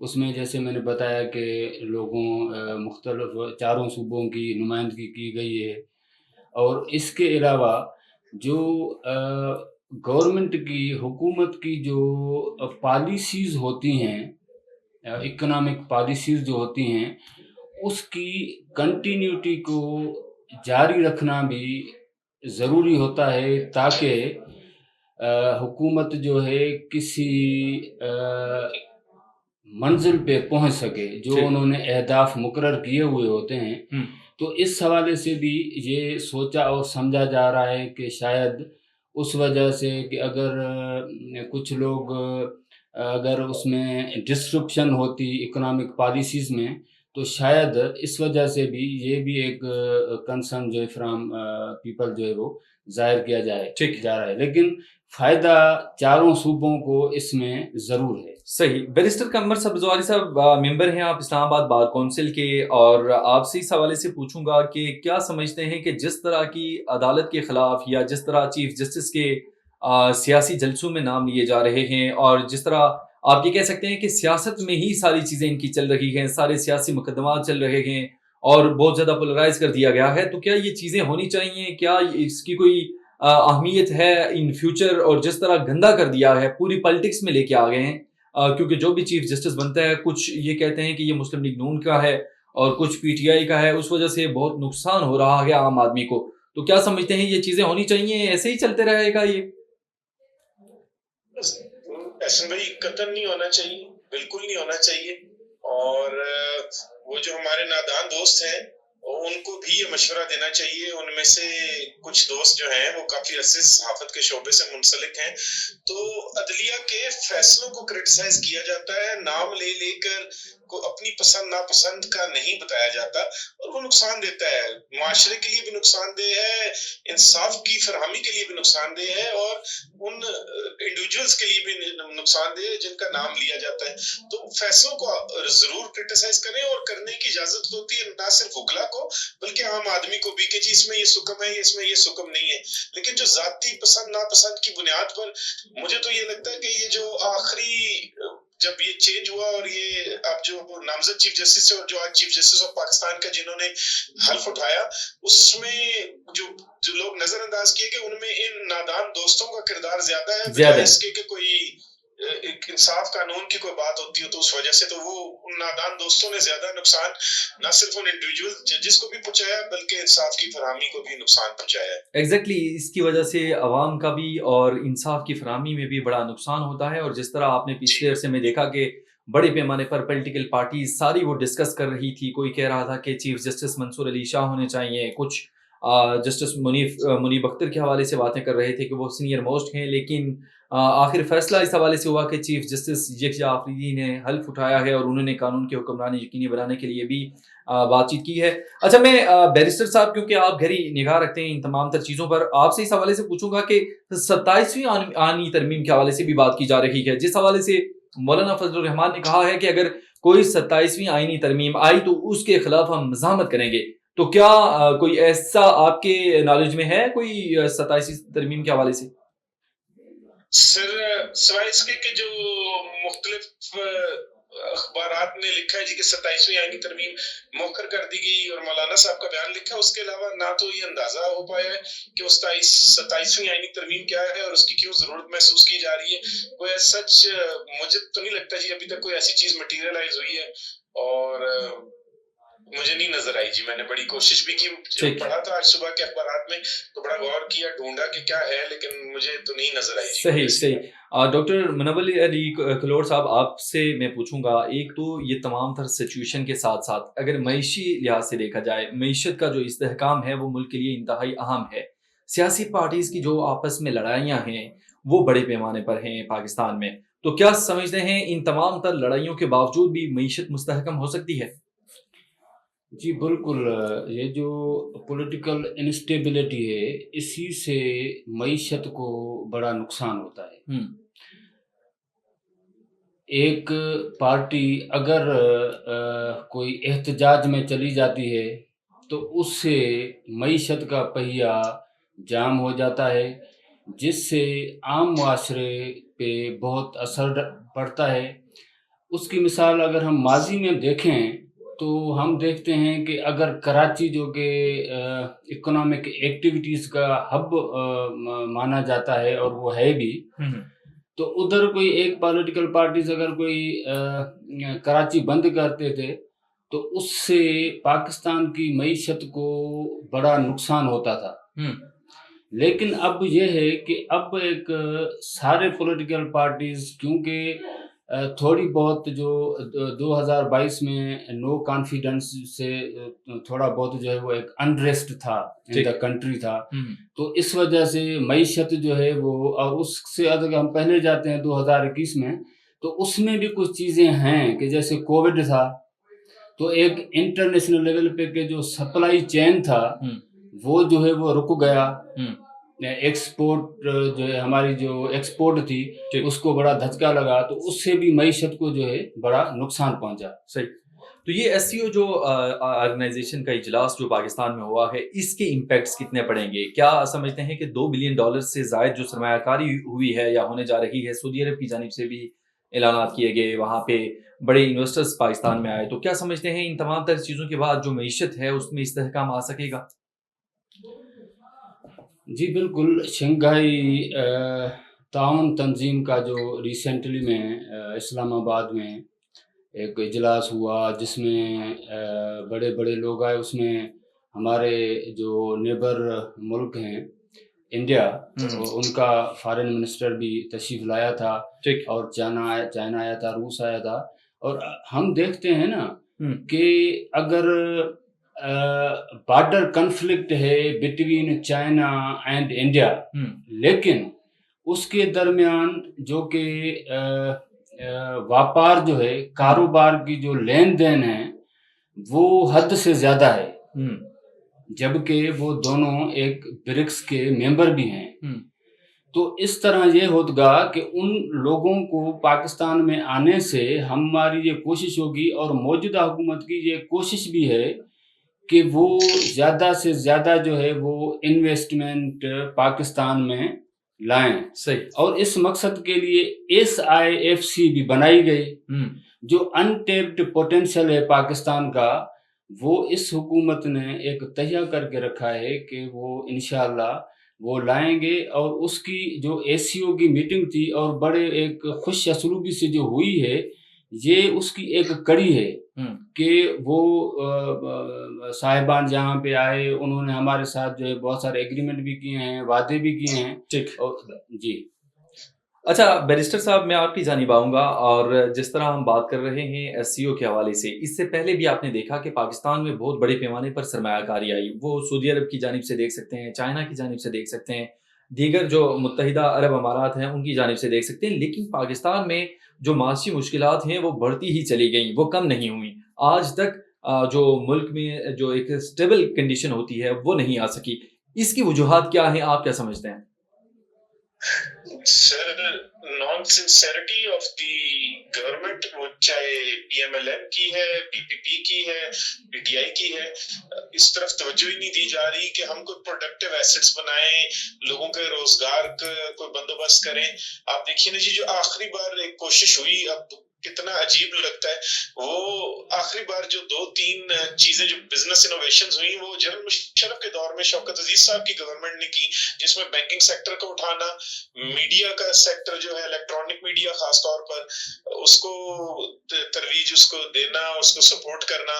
اس میں جیسے میں نے بتایا کہ لوگوں مختلف چاروں صوبوں کی نمائندگی کی گئی ہے، اور اس کے علاوہ جو گورنمنٹ کی حکومت کی جو پالیسیز ہوتی ہیں، اکنامک پالیسیز جو ہوتی ہیں، اس کی کنٹینیوٹی کو جاری رکھنا بھی ضروری ہوتا ہے، تاکہ حکومت جو ہے کسی منزل پہ پہنچ سکے جو ٹھیک انہوں نے اہداف مقرر کیے ہوئے ہوتے ہیں۔ ہم، تو اس حوالے سے بھی یہ سوچا اور سمجھا جا رہا ہے کہ شاید اس وجہ سے کہ اگر کچھ لوگ اگر اس میں ڈسکرپشن ہوتی اکنامک پالیسیز میں، تو شاید اس وجہ سے بھی یہ بھی ایک کنسرن جو ہے فرام پیپل جو ہے وہ ظاہر کیا ٹھیک جا رہا ہے، لیکن فائدہ چاروں صوبوں کو اس میں ضرور ہے۔ صحیح۔ بیرسٹر قمر سبزواری صاحب، ممبر ہیں آپ اسلام آباد بار کونسل کے، اور آپ سے اس حوالے سے پوچھوں گا کہ کیا سمجھتے ہیں کہ جس طرح کی عدالت کے خلاف یا جس طرح چیف جسٹس کے سیاسی جلسوں میں نام لیے جا رہے ہیں، اور جس طرح آپ یہ کہہ سکتے ہیں کہ سیاست میں ہی ساری چیزیں ان کی چل رہی ہیں، سارے سیاسی مقدمات چل رہے ہیں اور بہت زیادہ پولرائز کر دیا گیا ہے، تو کیا یہ چیزیں ہونی چاہیے؟ کیا اس کی کوئی اہمیت ہے ان فیوچر؟ اور جس طرح گندا کر دیا ہے پوری پالیٹکس میں لے کے آ گئے ہیں، کیونکہ جو بھی چیف جسٹس بنتا ہے کچھ یہ کہتے ہیں کہ یہ مسلم لیگ نون کا ہے اور کچھ پی ٹی آئی کا ہے، اس وجہ سے بہت نقصان ہو رہا ہے عام آدمی کو، تو کیا سمجھتے ہیں یہ چیزیں ہونی چاہیے؟ ایسے ہی چلتے رہے گا یہ؟ احسن بھائی، قطن نہیں ہونا چاہیے، بالکل نہیں ہونا چاہیے۔ اور وہ جو ہمارے نادان دوست ہیں ان کو بھی یہ مشورہ دینا چاہیے۔ ان میں سے کچھ دوست جو ہیں وہ کافی عرصے صحافت کے شعبے سے منسلک ہیں، تو عدلیہ کے فیصلوں کو کرٹیسائز کیا جاتا ہے، نام لے لے کر کو اپنی پسند ناپسند کا نہیں بتایا جاتا، اور وہ نقصان دیتا ہے، معاشرے کے لیے بھی نقصان دہ ہے، انصاف کی فراہمی کے لیے بھی نقصان دہ ہے، اور ان انڈیویجولز کے لیے بھی نقصان دہ ہے جن کا نام لیا جاتا ہے۔ تو فیصلوں کو ضرور کرٹیسائز کریں، اور کرنے کی اجازت ہوتی ہے نہ صرف وکلا کو بلکہ عام آدمی کو بھی، کہ جی اس میں یہ سکم ہے، اس میں یہ سکم نہیں ہے۔ لیکن جو ذاتی پسند ناپسند کی بنیاد پر، مجھے تو یہ لگتا ہے کہ یہ جو آخری جب یہ چینج ہوا اور یہ اب جو نامزد چیف جسٹس اور جو آج چیف جسٹس آف پاکستان کا جنہوں نے حلف اٹھایا، اس میں جو لوگ نظر انداز کیے کہ ان میں ان نادان دوستوں کا کردار زیادہ ہے بجائے اس کے کہ کوئی ایک انصاف قانون کی کوئی بات ہوتی ہو، تو اس وجہ سے تو وہ ان نادان دوستوں نے زیادہ نقصان نہ صرف ان انڈیویجول ججز کو بھی پہنچایا بلکہ انصاف کی فراہمی کو بھی نقصان پہنچایا ہے۔ ایگزیکٹلی، اس کی وجہ سے عوام کا بھی اور انصاف کی فراہمی میں بھی بڑا نقصان ہوتا ہے، اور جس طرح آپ نے پچھلے عرصے میں دیکھا کہ بڑے پیمانے پر پولیٹیکل پارٹیز ساری وہ ڈسکس کر رہی تھی، کوئی کہہ رہا تھا کہ چیف جسٹس منصور علی شاہ ہونے چاہیے، کچھ جسٹس منیب اختر کے حوالے سے باتیں کر رہے تھے کہ وہ سینئر موسٹ ہیں، لیکن آخر فیصلہ اس حوالے سے ہوا کہ چیف جسٹس یکجا آفریدی نے حلف اٹھایا ہے، اور انہوں نے قانون کی حکمرانی یقینی بنانے کے لیے بھی بات چیت کی ہے۔ اچھا، میں بیرسٹر صاحب، کیونکہ آپ گہری نگاہ رکھتے ہیں ان تمام تر چیزوں پر، آپ سے اس حوالے سے پوچھوں گا کہ 27ویں آئینی ترمیم کے حوالے سے بھی بات کی جا رہی ہے، جس حوالے سے مولانا فضل الرحمان نے کہا ہے کہ اگر کوئی 27ویں آئینی ترمیم آئی تو اس کے خلاف ہم مزاحمت کریں گے، تو کیا کوئی ایسا آپ کے نالج میں ہے کوئی 27ویں ترمیم کے حوالے سے؟ سر، سوائے اس کے کہ جو مختلف اخبارات نے لکھا ہے جی کہ 27ویں آئینی ترمیم مؤخر کر دی گئی اور مولانا صاحب کا بیان لکھا ہے، اس کے علاوہ نہ تو یہ اندازہ ہو پایا ہے کہ وہ 27ویں آئینی ترمیم کیا ہے اور اس کی کیوں ضرورت محسوس کی جا رہی ہے۔ کوئی سچ مجھے تو نہیں لگتا جی ابھی تک کوئی ایسی چیز مٹیریلائز ہوئی ہے، اور مجھے نہیں نظر آئی جی۔ میں نے بڑی کوشش بھی کی، جب پڑھا تھا آج صبح کے اخبارات میں تو بڑا غور کیا، ڈھونڈا کہ کیا ہے، لیکن مجھے تو نہیں نظر آئی جی۔ صحیح۔ ڈاکٹر منول علی کلوڑ صاحب، آپ سے میں پوچھوں گا، ایک تو یہ تمام تر سچویشن کے ساتھ ساتھ اگر معاشی لحاظ سے دیکھا جائے، معیشت کا جو استحکام ہے وہ ملک کے لیے انتہائی اہم ہے، سیاسی پارٹیز کی جو آپس میں لڑائیاں ہیں وہ بڑے پیمانے پر ہیں پاکستان میں، تو کیا سمجھتے ہیں ان تمام تر لڑائیوں کے باوجود بھی معیشت مستحکم ہو سکتی ہے؟ جی بالکل، یہ جو پولیٹیکل انسٹیبلٹی ہے اسی سے معیشت کو بڑا نقصان ہوتا ہے۔ ایک پارٹی اگر کوئی احتجاج میں چلی جاتی ہے تو اس سے معیشت کا پہیہ جام ہو جاتا ہے، جس سے عام معاشرے پہ بہت اثر پڑتا ہے۔ اس کی مثال اگر ہم ماضی میں دیکھیں تو ہم دیکھتے ہیں کہ اگر کراچی جو کہ اکنامک ایکٹیویٹیز کا ہب مانا جاتا ہے اور وہ ہے بھی، تو ادھر کوئی ایک پولیٹیکل پارٹیز اگر کوئی کراچی بند کرتے تھے تو اس سے پاکستان کی معیشت کو بڑا نقصان ہوتا تھا. لیکن اب یہ ہے کہ اب ایک سارے پولیٹیکل پارٹیز کیونکہ تھوڑی بہت جو 2022 میں نو کانفیڈنس سے تھوڑا بہت جو ہے وہ ایک انریسٹ تھا ان دا کنٹری تھا، تو اس وجہ سے معیشت جو ہے وہ، اور اس سے اگر ہم پہلے جاتے ہیں 2021 میں، تو اس میں بھی کچھ چیزیں ہیں کہ جیسے کووڈ تھا تو ایک انٹرنیشنل لیول پہ کہ جو سپلائی چین تھا وہ جو ہے وہ رک گیا. ایکسپورٹ جو ہے ہماری جو ایکسپورٹ تھی اس کو بڑا دھچکا لگا، تو اس سے بھی معیشت کو جو ہے بڑا نقصان پہنچا. صحیح. تو یہ ایس سی او جو آرگنائزیشن کا اجلاس جو پاکستان میں ہوا ہے، اس کے امپیکٹس کتنے پڑیں گے؟ کیا سمجھتے ہیں کہ $2 بلین سے زائد جو سرمایہ کاری ہوئی ہے یا ہونے جا رہی ہے، سعودی عرب کی جانب سے بھی اعلانات کیے گئے، وہاں پہ بڑے انویسٹرز پاکستان میں آئے، تو کیا سمجھتے ہیں ان تمام تر چیزوں کے بعد جو معیشت ہے اس میں استحکام آ سکے گا؟ جی بالکل. شنگھائی تعاون تنظیم کا جو ریسنٹلی میں اسلام آباد میں ایک اجلاس ہوا جس میں بڑے بڑے لوگ آئے، اس میں ہمارے جو نیبر ملک ہیں انڈیا، ان کا فارن منسٹر بھی تشریف لایا تھا، اور چائنا آیا تھا، روس آیا تھا. اور ہم دیکھتے ہیں نا کہ اگر بارڈر کنفلکٹ ہے بٹوین چائنا اینڈ انڈیا، لیکن اس کے درمیان جو کہ واپار جو ہے، کاروبار کی جو لین دین ہے وہ حد سے زیادہ ہے، جبکہ وہ دونوں ایک برکس کے ممبر بھی ہیں. تو اس طرح یہ ہوگا کہ ان لوگوں کو پاکستان میں آنے سے ہماری یہ کوشش ہوگی، اور موجودہ حکومت کی یہ کوشش بھی ہے کہ وہ زیادہ سے زیادہ جو ہے وہ انویسٹمنٹ پاکستان میں لائیں. صحیح. اور اس مقصد کے لیے SIFC بھی بنائی گئی. جو انٹیپڈ پوٹینشل ہے پاکستان کا، وہ اس حکومت نے ایک تہیہ کر کے رکھا ہے کہ وہ انشاءاللہ وہ لائیں گے. اور اس کی جو ACO کی میٹنگ تھی اور بڑے ایک خوش اسلوبی سے جو ہوئی ہے، یہ اس کی ایک کڑی ہے کہ وہ صاحبان جہاں پہ آئے انہوں نے ہمارے ساتھ جو ہے بہت سارے ایگریمنٹ بھی کیے ہیں، وعدے بھی کیے ہیں. جی. اچھا بیرسٹر صاحب، میں آپ کی جانب آؤں گا، اور جس طرح ہم بات کر رہے ہیں SCO کے حوالے سے، اس سے پہلے بھی آپ نے دیکھا کہ پاکستان میں بہت بڑے پیمانے پر سرمایہ کاری آئی. وہ سعودی عرب کی جانب سے دیکھ سکتے ہیں، چائنا کی جانب سے دیکھ سکتے ہیں، دیگر جو متحدہ عرب امارات ہیں ان کی جانب سے دیکھ سکتے ہیں. لیکن پاکستان میں جو معاشی مشکلات ہیں وہ بڑھتی ہی چلی گئیں، وہ کم نہیں ہوئیں. آج تک جو ملک میں جو ایک اسٹیبل کنڈیشن ہوتی ہے وہ نہیں آ سکی. اس کی وجوہات کیا ہیں، آپ کیا سمجھتے ہیں؟ Sir, non sincerity of the government, وہ چاہے PMLN کی ہے، PPP کی ہے، PTI کی ہے، اس طرف توجہ ہی نہیں دی جا رہی کہ ہم کوئی پروڈکٹیو ایسٹس بنائیں، لوگوں کے روزگار کا کوئی بندوبست کریں. آپ دیکھیے نا جی، جو آخری بار ایک کوشش ہوئی، اب کتنا عجیب لگتا ہے، وہ آخری بار جو 2-3 چیزیں جو بزنس انوویشنز ہوئی وہ جنرل مشرف کے دور میں شوکت عزیز صاحب کی گورنمنٹ نے کی، جس میں بینکنگ سیکٹر کو اٹھانا، میڈیا کا سیکٹر جو ہے الیکٹرانک میڈیا خاص طور پر، اس کو ترویج، اس کو دینا، اس کو سپورٹ کرنا،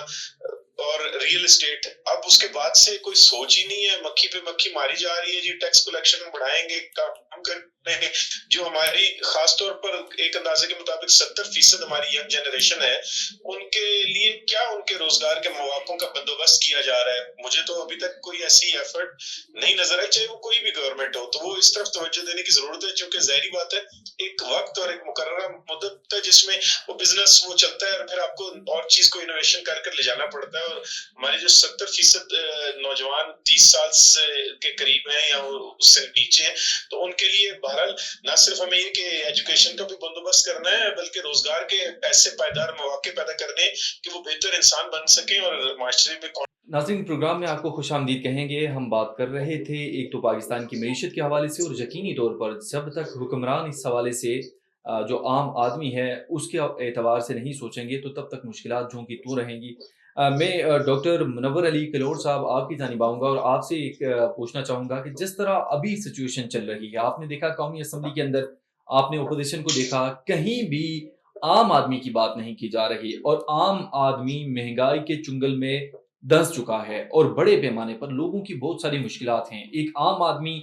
اور ریئل اسٹیٹ. اب اس کے بعد سے کوئی سوچ ہی نہیں ہے، مکھی پہ مکھی ماری جا رہی ہے جی. ٹیکس کلیکشن بڑھائیں گے، کام کریں گے. جو ہماری خاص طور پر ایک اندازے کے مطابق 70% ہماری ینگ جنریشن ہے، ان کے لیے کیا ان کے روزگار کے مواقع کا بندوبست کیا جا رہا ہے؟ مجھے تو ابھی تک کوئی ایسی ایفرٹ نہیں نظر آئی، چاہے وہ کوئی بھی گورنمنٹ ہو. تو وہ اس طرف توجہ دینے کی ضرورت ہے، چونکہ ظاہری بات ہے ایک وقت اور ایک مقررہ مدت ہے جس میں وہ بزنس وہ چلتا ہے، اور پھر آپ کو اور چیز کو انوویشن کر کر لے جانا پڑتا ہے. اور ہمارے جو 70% نوجوان 30 سال کے قریب ہیں یا اس سے نیچے ہیں، تو ان کے لیے بہرحال نہ صرف ہمیں یہ کہ ایجوکیشن کا بھی بندوبست کرنا ہے، بلکہ روزگار کے ایسے پائیدار مواقع پیدا کرنے کہ وہ بہتر انسان بن سکیں اور معاشرے میں. ناظرین، پروگرام میں آپ کو خوش آمدید کہیں گے. ہم بات کر رہے تھے ایک تو پاکستان کی معیشت کے حوالے سے، اور یقینی طور پر جب تک حکمران اس حوالے سے جو عام آدمی ہے اس کے اعتبار سے نہیں سوچیں گے تو تب تک مشکلات جو کی تو رہیں گی۔ میں ڈاکٹر منور علی کلور صاحب آپ کی جانب آؤں گا اور آپ سے ایک پوچھنا چاہوں گا کہ جس طرح ابھی سچویشن چل رہی ہے، آپ نے دیکھا قومی اسمبلی کے اندر، آپ نے اپوزیشن کو دیکھا، کہیں بھی عام آدمی کی بات نہیں کی جا رہی اور عام آدمی مہنگائی کے چنگل میں دھنس چکا ہے اور بڑے پیمانے پر لوگوں کی بہت ساری مشکلات ہیں۔ ایک عام آدمی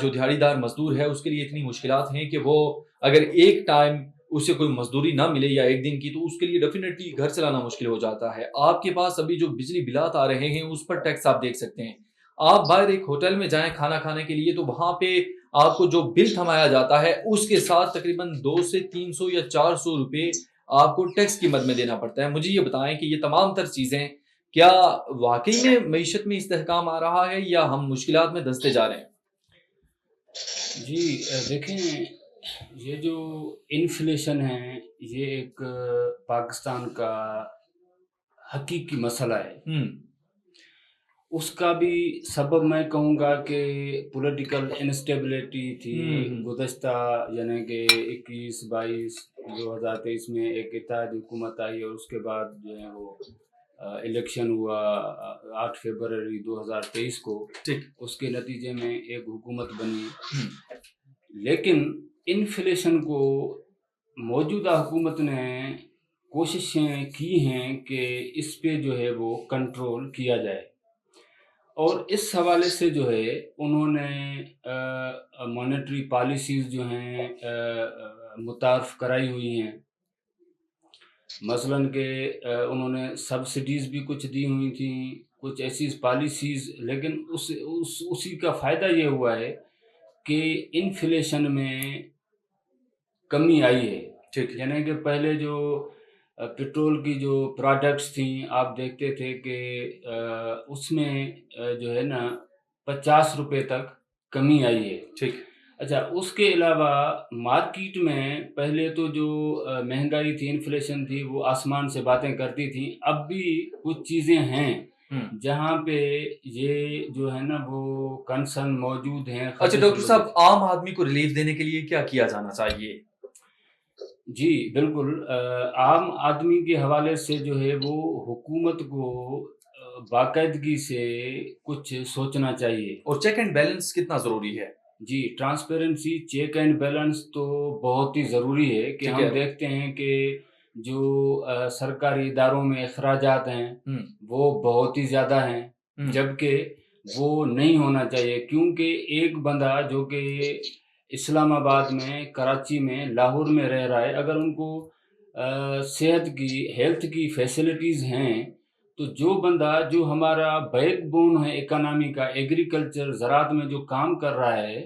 جو دیہڑی دار مزدور ہے اس کے لیے اتنی مشکلات ہیں کہ وہ اگر ایک ٹائم اسے کوئی مزدوری نہ ملے یا ایک دن کی تو اس کے لیے ڈیفینیٹلی گھر چلانا مشکل ہو جاتا ہے۔ آپ کے پاس ابھی جو بجلی بلات آ رہے ہیں اس پر ٹیکس آپ دیکھ سکتے ہیں۔ آپ باہر ایک ہوٹل میں جائیں کھانا کھانے کے لیے تو وہاں پہ آپ کو جو بل تھمایا جاتا ہے اس کے ساتھ تقریباً 200 سے 300 یا 400 روپے آپ کو ٹیکس کی مد میں دینا پڑتا ہے۔ مجھے یہ بتائیں کہ یہ تمام تر چیزیں کیا واقعی میں معیشت میں استحکام آ رہا ہے یا ہم مشکلات میں دھنستے جا رہے ہیں؟ جی دیکھیں، یہ جو انفلیشن ہے یہ ایک پاکستان کا حقیقی مسئلہ ہے۔ اس کا بھی سبب میں کہوں گا کہ پولیٹیکل انسٹیبلٹی تھی گزشتہ، یعنی کہ 21-22-2023 میں ایک اتحادی حکومت آئی اور اس کے بعد جو ہے وہ الیکشن ہوا 8 فروری 2023 کو، اس کے نتیجے میں ایک حکومت بنی۔ لیکن انفلیشن کو موجودہ حکومت نے کوششیں کی ہیں کہ اس پہ جو ہے وہ کنٹرول کیا جائے، اور اس حوالے سے جو ہے انہوں نے مانیٹری پالیسیز جو ہیں متعارف کرائی ہوئی ہیں۔ مثلاً کہ انہوں نے سبسڈیز بھی کچھ دی ہوئی تھیں، کچھ ایسی پالیسیز، لیکن اسی کا فائدہ یہ ہوا ہے کہ انفلیشن میں کمی آئی ہے۔ یعنی کہ پہلے جو پیٹرول کی جو پروڈکٹس تھیں آپ دیکھتے تھے کہ اس میں جو ہے نا 50 روپے تک کمی آئی ہے۔ اچھا، اس کے علاوہ مارکیٹ میں پہلے تو جو مہنگائی تھی، انفلیشن تھی، وہ آسمان سے باتیں کرتی تھیں۔ اب بھی کچھ چیزیں ہیں جہاں پہ یہ جو ہے نا وہ کنسرن موجود ہیں۔ اچھا ڈاکٹر صاحب، عام آدمی کو ریلیف دینے کے لیے کیا کیا جانا چاہیے؟ جی بالکل، عام آدمی کے حوالے سے جو ہے وہ حکومت کو باقاعدگی سے کچھ سوچنا چاہیے۔ اور چیک اینڈ بیلنس کتنا ضروری ہے؟ جی، ٹرانسپیرنسی، چیک اینڈ بیلنس تو بہت ہی ضروری ہے کہ ہم دیکھتے ہیں کہ جو سرکاری اداروں میں اخراجات ہیں وہ بہت ہی زیادہ ہیں، جبکہ وہ نہیں ہونا چاہیے، کیونکہ ایک بندہ جو کہ اسلام آباد میں، کراچی میں، لاہور میں رہ رہا ہے، اگر ان کو صحت کی، ہیلتھ کی فیسلٹیز ہیں، تو جو بندہ جو ہمارا بیک بون ہے اکنامی کا، ایگریکلچر، زراعت میں جو کام کر رہا ہے،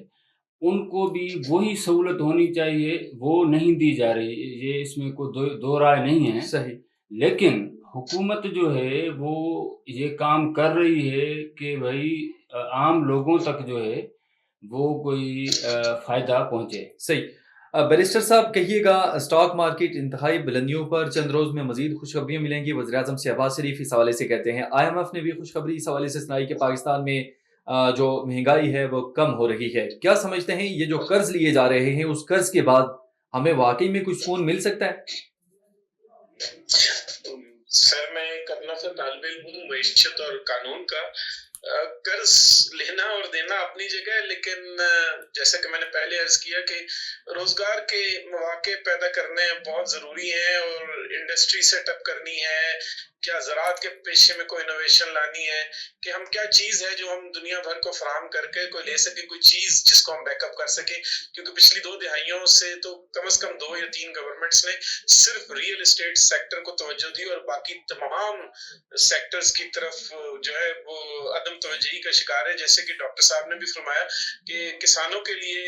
ان کو بھی وہی سہولت ہونی چاہیے، وہ نہیں دی جا رہی۔ یہ اس میں کوئی دو رائے نہیں ہے۔ صحیح۔ لیکن حکومت جو ہے وہ یہ کام کر رہی ہے کہ بھائی عام لوگوں تک جو ہے وہ کوئی فائدہ پہنچے۔ صحیح۔ بیرسٹر صاحب کہیے گا، اسٹاک مارکیٹ انتہائی بلندیوں پر، چند روز میں مزید خوشخبریاں ملیں گی۔ وزیر اعظم شہباز شریف اس حوالے سے کہتے ہیں، IMF نے بھی خوشخبری اس حوالے سے سنائی کہ پاکستان میں جو مہنگائی ہے وہ کم ہو رہی ہے۔ کیا سمجھتے ہیں یہ جو قرض لیے جا رہے ہیں اس قرض کے بعد ہمیں واقعی میں کچھ سکون مل سکتا ہے؟ سر، میں ایک اپنا سا طالب علم ہوں معیشت اور قانون کا۔ قرض لینا اور دینا اپنی جگہ ہے، لیکن جیسا کہ میں نے پہلے عرض کیا کہ روزگار کے مواقع پیدا کرنے بہت ضروری ہیں، اور انڈسٹری سیٹ اپ کرنی ہے، کیا زراعت کے پیشے میں کوئی انوویشن لانی ہے، کہ ہم کیا چیز ہے جو ہم دنیا بھر کو فراہم کر کے کوئی لے سکیں، کوئی چیز جس کو ہم بیک اپ کر سکیں، کیونکہ پچھلی 2 دہائیوں سے تو کم از کم 2 یا 3 گورنمنٹس نے صرف ریئل اسٹیٹ سیکٹر کو توجہ دی اور باقی تمام سیکٹرز کی طرف جو ہے وہ عدم توجہی کا شکار ہے۔ جیسے کہ ڈاکٹر صاحب نے بھی فرمایا کہ کسانوں کے لیے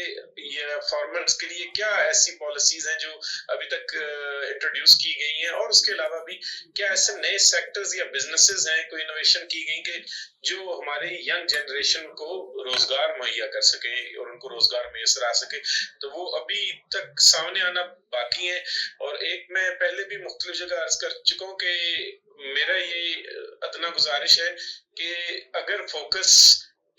یا فارمرز کے لیے کیا ایسی پالیسیز ہیں جو ابھی تک انٹروڈیوس کی گئی ہیں، اور اس کے علاوہ بھی کیا ایسے نئے سیکٹرز یا بزنسز ہیں، کوئی انوویشن کی گئی کہ جو ہمارے ینگ جنریشن کو روزگار مہیا کر سکیں اور ان کو روزگار میسر آ سکے، تو وہ ابھی تک سامنے آنا باقی ہیں۔ اور ایک میں پہلے بھی مختلف جگہ عرض کر چکا ہوں کہ میرا یہ ادنا گزارش ہے کہ اگر فوکس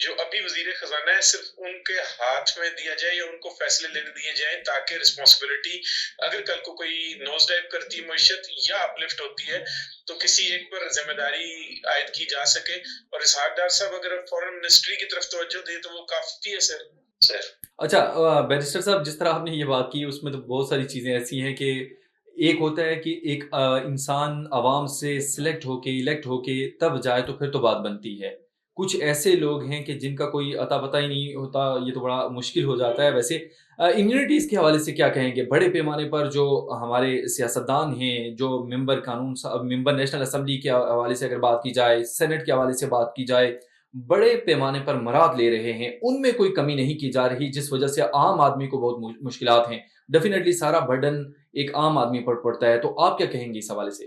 جو ابھی وزیر خزانہ ہے صرف ان کے ہاتھ میں دیا جائے یا ان کو فیصلے لینے دیے جائیں تاکہ رسپانسبلٹی اگر کل کو کوئی نوز ڈائیو کرتی ہے معیشت یا اپلفٹ ہوتی ہے تو کسی ایک پر ذمہ داری عائد کی جا سکے. اور اسحاق ڈار صاحب اگر فورن منسٹری کی طرف توجہ دے تو وہ کافی ہے سر. اچھا بیرسٹر صاحب، جس طرح آپ نے یہ بات کی اس میں تو بہت ساری چیزیں ایسی ہیں کہ ایک ہوتا ہے کہ ایک انسان عوام سے سلیکٹ ہو کے الیکٹ ہو کے تب جائے تو پھر تو بات بنتی ہے. کچھ ایسے لوگ ہیں کہ جن کا کوئی عطا پتہ ہی نہیں ہوتا، یہ تو بڑا مشکل ہو جاتا ہے. ویسے امیونٹیز کے حوالے سے کیا کہیں گے؟ بڑے پیمانے پر جو ہمارے سیاستدان ہیں، جو ممبر نیشنل اسمبلی کے حوالے سے اگر بات کی جائے، سینٹ کے حوالے سے بات کی جائے، بڑے پیمانے پر مراد لے رہے ہیں، ان میں کوئی کمی نہیں کی جا رہی، جس وجہ سے عام آدمی کو بہت مشکلات ہیں. ڈیفینیٹلی سارا برڈن ایک عام آدمی پر پڑتا ہے. تو آپ کیا کہیں گے اس حوالے سے؟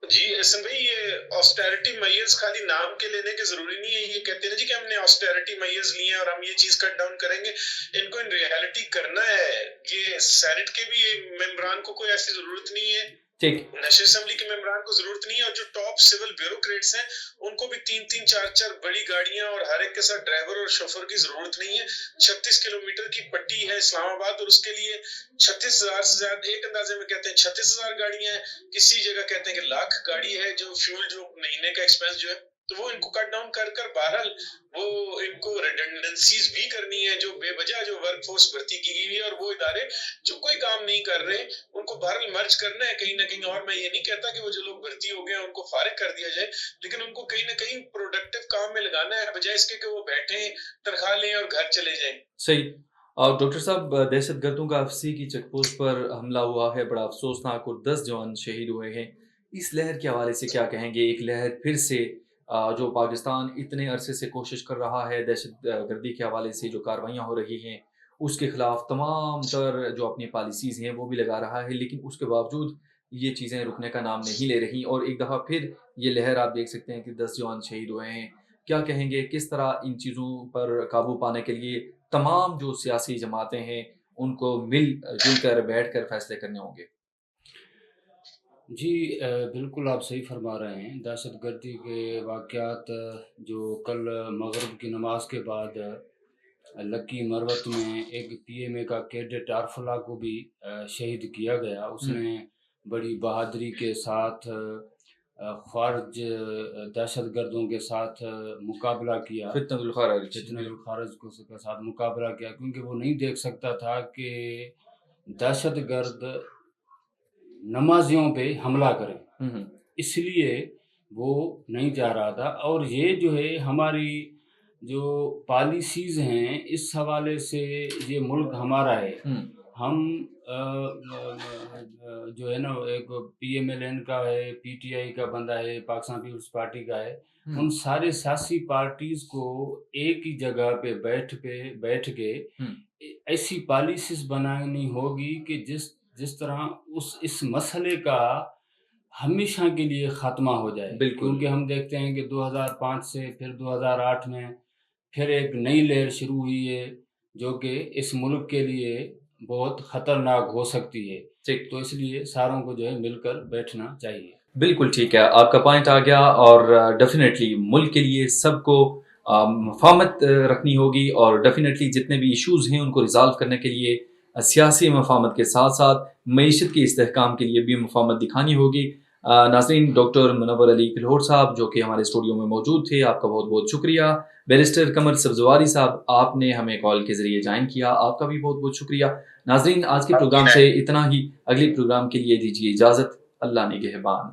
جی احسن بھائی، یہ آسٹیرٹی میئرز خالی نام کے لینے کے ضروری نہیں ہے. یہ کہتے ہیں جی کہ ہم نے آسٹیرٹی میئرز لیے ہیں اور ہم یہ چیز کٹ ڈاؤن کریں گے. ان کو ان ریالٹی کرنا ہے. یہ سینٹ کے بھی ممبران کو کوئی ایسی ضرورت نہیں ہے، ٹھیک. نیشنل اسمبلی کے ممبران کو ضرورت نہیں ہے، اور جو ٹاپ سول بیوروکریٹس ہیں ان کو بھی 3-3 4-4 بڑی گاڑیاں اور ہر ایک کے ساتھ ڈرائیور اور شوفر کی ضرورت نہیں ہے. 36 کلومیٹر کی پٹی ہے اسلام آباد اور اس کے لیے 36,000 سے زیادہ، ایک اندازے میں کہتے ہیں 36,000 گاڑیاں ہیں، کسی جگہ کہتے ہیں کہ لاکھ گاڑی ہے جو فیول جو مہینے کا ایکسپینس جو ہے. تو وہ ان کو کٹ ڈاؤن کر بہرحال وہ ان کو ریڈنڈنسیز بھی کرنی ہے. جو بے وجہ جو ورک فورس بھرتی کی گئی ہے اور وہ ادارے جو کوئی کام نہیں کر رہے ان کو بہرحال مرج کرنا ہے کہیں نہ کہیں. اور میں یہ نہیں کہتا کہ وہ جو لوگ بھرتی ہو گئے ہیں ان کو فارغ کر دیا جائے، لیکن ان کو کہیں نہ کہیں پروڈکٹیو کام میں لگانا ہے بجائے اس کے کہ وہ بیٹھیں تنخواہ لیں اور گھر چلے جائیں. صحیح. اور ڈاکٹر صاحب، دہشت گردوں کا افسی کی چیک پوسٹ پر حملہ ہوا ہے، بڑا افسوسناک، اور 10 جوان شہید ہوئے ہیں. اس لہر کے حوالے سے کیا کہیں گے؟ ایک لہر پھر سے جو پاکستان اتنے عرصے سے کوشش کر رہا ہے دہشت گردی کے حوالے سے جو کاروائیاں ہو رہی ہیں اس کے خلاف تمام تر جو اپنی پالیسیز ہیں وہ بھی لگا رہا ہے، لیکن اس کے باوجود یہ چیزیں رکنے کا نام نہیں لے رہی. اور ایک دفعہ پھر یہ لہر آپ دیکھ سکتے ہیں کہ 10 جوان شہید ہوئے ہیں. کیا کہیں گے کس طرح ان چیزوں پر قابو پانے کے لیے تمام جو سیاسی جماعتیں ہیں ان کو مل جل کر بیٹھ کر فیصلے کرنے ہوں گے؟ جی بالکل آپ صحیح فرما رہے ہیں. دہشت گردی کے واقعات جو کل مغرب کی نماز کے بعد لکی مروت میں ایک پی ایم اے کا کیڈٹ ارفلا کو بھی شہید کیا گیا. اس نے بڑی بہادری کے ساتھ خارج دہشت گردوں کے ساتھ مقابلہ کیا، فتنة الخارج الخارج کو کے ساتھ مقابلہ کیا، کیونکہ وہ نہیں دیکھ سکتا تھا کہ دہشت گرد نمازیوں پہ حملہ کریں، اس لیے وہ نہیں جا رہا تھا. اور یہ جو ہے ہماری جو پالیسیز ہیں اس حوالے سے یہ ملک ہمارا ہے. ہم جو ہے نا ایک پی ایم ایل این کا ہے، پی ٹی آئی کا بندہ ہے، پاکستان پیپلز پارٹی کا ہے. ان سارے سیاسی پارٹیز کو ایک ہی جگہ پہ بیٹھ کے ایسی پالیسیز بنانی ہوگی کہ جس طرح اس مسئلے کا ہمیشہ کے لیے خاتمہ ہو جائے. کیونکہ ہم دیکھتے ہیں کہ 2005 سے پھر 2008 میں پھر ایک نئی لہر شروع ہوئی ہے جو کہ اس ملک کے لیے بہت خطرناک ہو سکتی ہے. تو اس لیے ساروں کو جو ہے مل کر بیٹھنا چاہیے. بالکل ٹھیک ہے، آپ کا پوائنٹ آ گیا. اور ڈیفینیٹلی ملک کے لیے سب کو مفاہمت رکھنی ہوگی، اور ڈیفینیٹلی جتنے بھی ایشوز ہیں ان کو ریزالو کرنے کے لیے سیاسی مفاہمت کے ساتھ ساتھ معیشت کے استحکام کے لیے بھی مفاہمت دکھانی ہوگی. ناظرین، ڈاکٹر منور علی کلہوڑ صاحب جو کہ ہمارے اسٹوڈیو میں موجود تھے، آپ کا بہت بہت شکریہ. بیرسٹر قمر سبزواری صاحب، آپ نے ہمیں کال کے ذریعے جوائن کیا، آپ کا بھی بہت بہت شکریہ. ناظرین، آج کے پروگرام سے اتنا ہی. اگلی پروگرام کے لیے دیجیے اجازت. اللہ نگہبان.